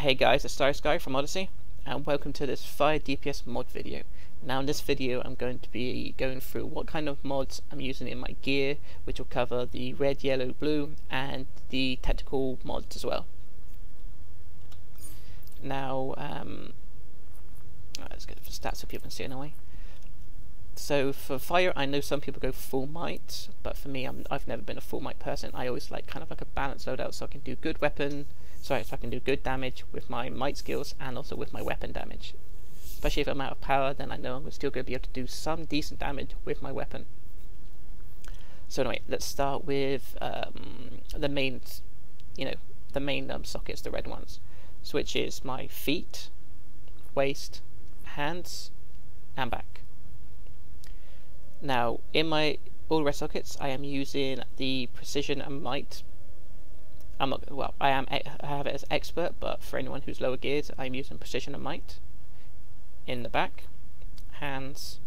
Hey guys, it's StarrySky from Odyssey, and welcome to this Fire DPS mod video. Now in this video I'm going to be going through what kind of mods I'm using in my gear, which will cover the red, yellow, blue, and the tactical mods as well. Now, let's get the stats so people can see it anyway. So for fire, I know some people go full might, but for me, I've never been a full might person. I always like kind of like a balanced loadout, so I can do good weapon. So I can do good damage with my might skills and also with my weapon damage. Especially if I'm out of power, then I know I'm still going to be able to do some decent damage with my weapon. So anyway, let's start with the main, sockets, the red ones, so which is my feet, waist, hands, and back. Now, in my all red sockets, I am using the precision and might. I have it as expert, but for anyone who's lower geared, I'm using precision and might. In the back, hands,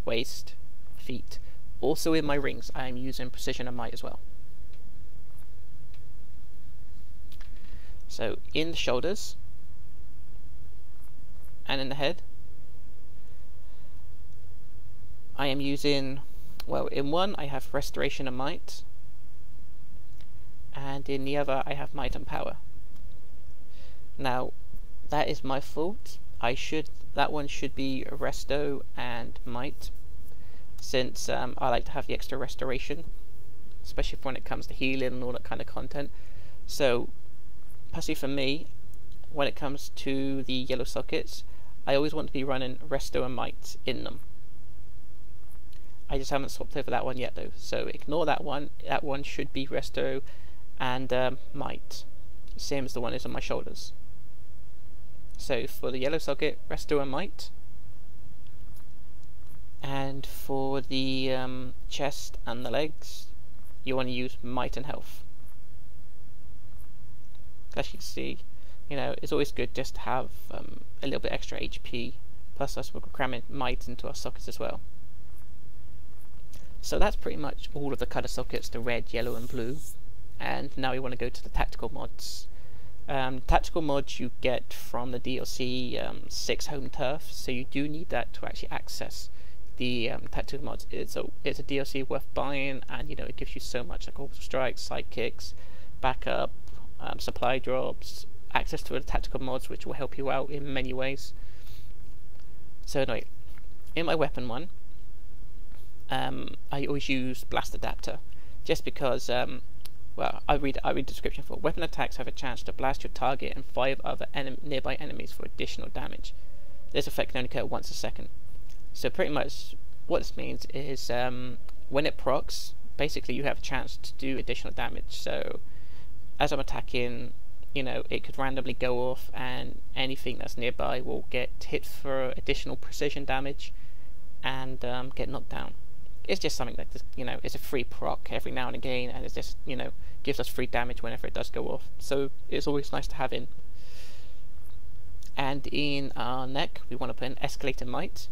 waist, feet. Also in my rings, I am using precision and might as well. So in the shoulders and in the head, I am using, well, in one I have restoration and might, and in the other I have might and power. Now that is my fault. That one should be resto and might, since I like to have the extra restoration, especially when it comes to healing and all that kind of content. So personally for me, when it comes to the yellow sockets, I always want to be running resto and might in them. I just haven't swapped over that one yet though, so ignore that one. That one should be resto and might, same as the one is on my shoulders. So for the yellow socket, resto and might, and for the chest and the legs, you want to use might and health. As you can see, it's always good just to have a little bit extra HP, plus us we're cramming might into our sockets as well. So that's pretty much all of the colour sockets, the red, yellow and blue. And now we want to go to the tactical mods. Tactical mods you get from the DLC 6 Home Turf, so you do need that to actually access the tactical mods. It's a DLC worth buying, and it gives you so much, like orbital strikes, sidekicks, backup, supply drops, access to the tactical mods, which will help you out in many ways. So anyway, in my weapon one, I always use blast adapter, just because I read the description for weapon attacks have a chance to blast your target and 5 other nearby enemies for additional damage. This effect can only occur once a second. So pretty much what this means is when it procs, basically you have a chance to do additional damage. So as I'm attacking, it could randomly go off and anything that's nearby will get hit for additional precision damage and get knocked down. It's just something like this, it's a free proc every now and again, and it's just, gives us free damage whenever it does go off. So it's always nice to have in. And in our neck, we want to put an escalator might.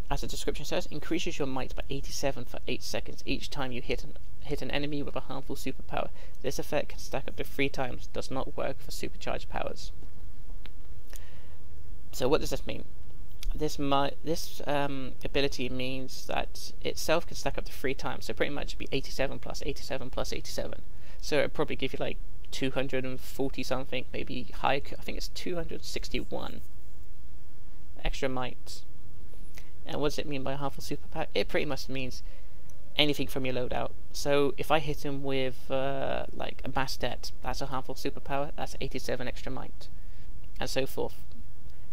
As the description says, increases your might by 87 for 8 seconds each time you hit an enemy with a harmful superpower. This effect can stack up to 3 times, does not work for supercharged powers. So what does this mean? This ability means that itself can stack up to 3 times, so pretty much it'd be 87 plus 87 plus 87. So it'd probably give you like 240 something, maybe high. I think it's 261 extra might. And what does it mean by a harmful superpower? It pretty much means anything from your loadout. So if I hit him with like a Bastet, that's a harmful superpower. That's 87 extra might, and so forth.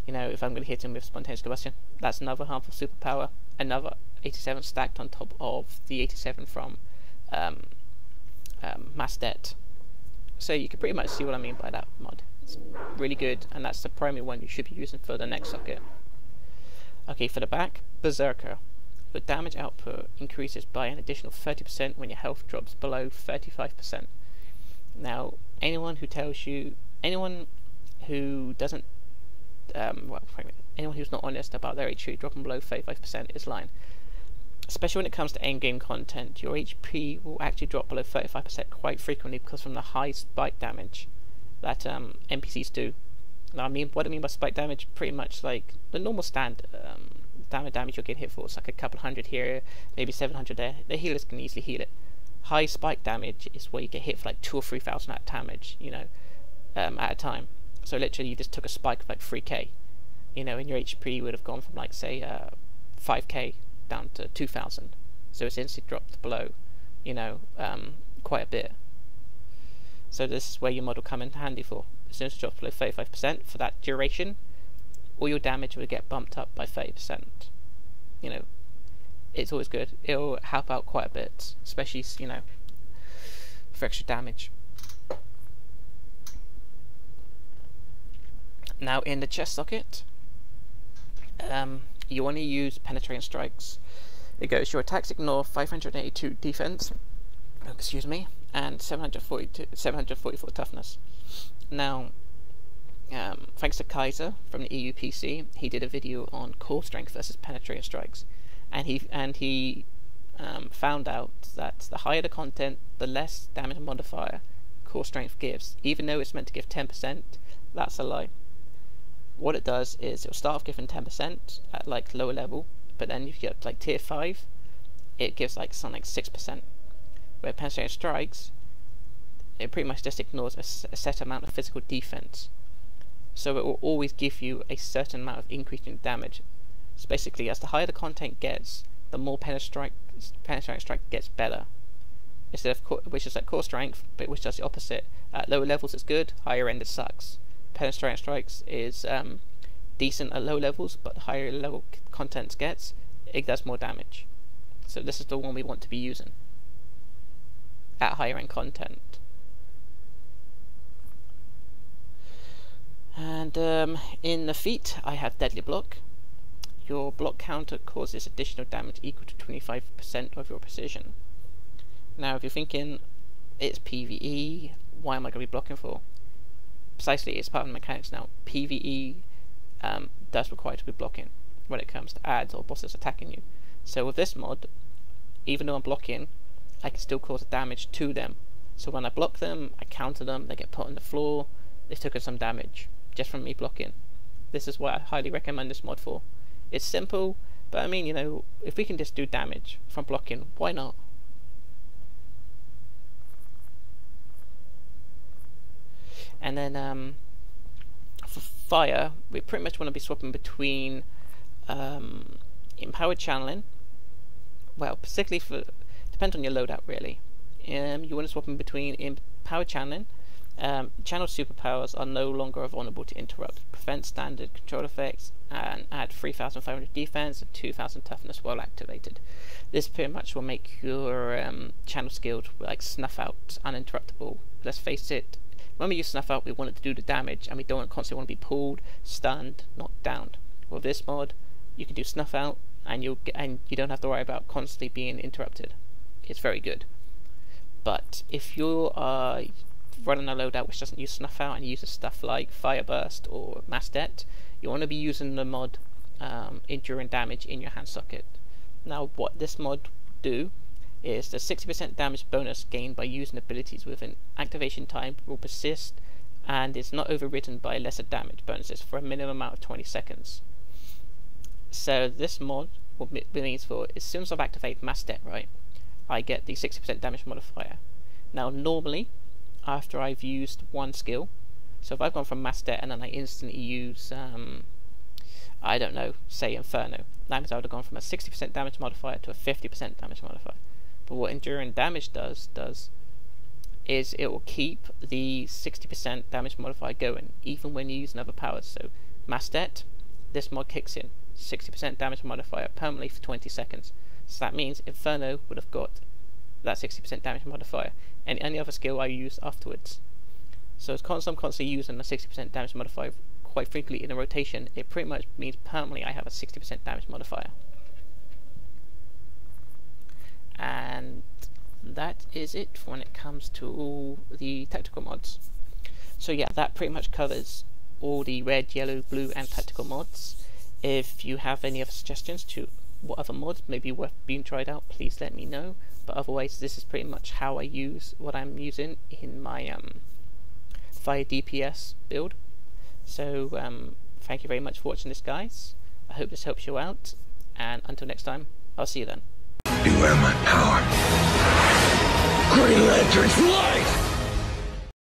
If I'm going to hit him with spontaneous combustion, that's another harmful superpower, another 87 stacked on top of the 87 from Mastet. So you can pretty much see what I mean by that mod. It's really good, and that's the primary one you should be using for the next socket. Okay, for the back, Berserker. Your damage output increases by an additional 30% when your health drops below 35%. Now, anyone who doesn't anyone who's not honest about their HP dropping below 35% is lying. Especially when it comes to endgame content, your HP will actually drop below 35% quite frequently because from the high spike damage that NPCs do. Now, what I mean by spike damage, pretty much like the normal stand damage you'll get hit for. It's like a couple hundred here, maybe 700 there. The healers can easily heal it. High spike damage is where you get hit for like 2,000 or 3,000 at damage, you know, at a time. So literally, you just took a spike of like 3k, you know, and your HP would have gone from like say 5k down to 2,000. So it's instantly dropped below, you know, quite a bit. So this is where your mod will come in handy for. As soon as it drops below 35% for that duration, all your damage will get bumped up by 30%. You know, it's always good. It'll help out quite a bit, especially, you know, for extra damage. Now in the chest socket, you want to use penetrating strikes. It goes your attacks ignore 582 defense, excuse me, and 744 toughness. Now, thanks to Kaiser from the EUPC, he did a video on core strength versus penetrating strikes, and he found out that the higher the content, the less damage modifier core strength gives. Even though it's meant to give 10%, that's a lie. What it does is it'll start off giving 10% at like lower level, but then if you get like tier 5, it gives like something like 6%. Where penetrating strikes, it pretty much just ignores a set amount of physical defense. So it will always give you a certain amount of increase in damage. So basically, as the higher the content gets, the more penetrating strike gets better. Instead of which is like core strength, but which does the opposite. At lower levels it's good, higher end it sucks. Penetrating strikes is decent at low levels, but the higher level content gets, it does more damage. So this is the one we want to be using at higher end content. And in the feat, I have Deadly Block. Your block counter causes additional damage equal to 25% of your precision. Now, if you're thinking it's PvE, why am I going to be blocking for? Precisely, it's part of the mechanics now. PvE does require to be blocking when it comes to ads or bosses attacking you. So with this mod, even though I'm blocking, I can still cause damage to them. So when I block them, I counter them, they get put on the floor, they've taken some damage just from me blocking. This is what I highly recommend this mod for. It's simple, but I mean, you know, if we can just do damage from blocking, why not? And then for fire, we pretty much want to be swapping between empowered channeling. Well, particularly for, depends on your loadout really. You want to swap in between empowered channeling. Channel superpowers are no longer vulnerable to interrupt, prevent standard control effects, and add 3,500 defense and 2,000 toughness while activated. This pretty much will make your channel skilled like snuff out uninterruptible. Let's face it, when we use snuff out, we want it to do the damage, and we don't constantly want to be pulled, stunned, knocked down. With this mod, you can do snuff out, and you don't have to worry about constantly being interrupted. It's very good. But if you are running a loadout which doesn't use snuff out and uses stuff like fire burst or mass det, you want to be using the mod enduring damage in your hand socket. Now, what this mod do is the 60% damage bonus gained by using abilities with an activation time will persist, and it's not overridden by lesser damage bonuses for a minimum amount of 20 seconds. So this mod, what it means for, as soon as I've activated mass det, right, I get the 60% damage modifier. Now normally, after I've used one skill, so if I've gone from mass det and then I instantly use, I don't know, say Inferno, that means I would have gone from a 60% damage modifier to a 50% damage modifier. But what enduring damage does is it will keep the 60% damage modifier going, even when you use another powers. So mass det, this mod kicks in, 60% damage modifier permanently for 20 seconds. So that means Inferno would have got that 60% damage modifier, and any other skill I use afterwards. So as I'm constantly using a 60% damage modifier quite frequently in a rotation, it pretty much means permanently I have a 60% damage modifier. And that is it when it comes to all the tactical mods. So yeah, that pretty much covers all the red, yellow, blue and tactical mods. If you have any other suggestions to what other mods may be worth being tried out, please let me know. But otherwise, this is pretty much how I use what I'm using in my fire DPS build. So thank you very much for watching this, guys. I hope this helps you out, and until next time, I'll see you then. Beware my power. Green Lantern's light!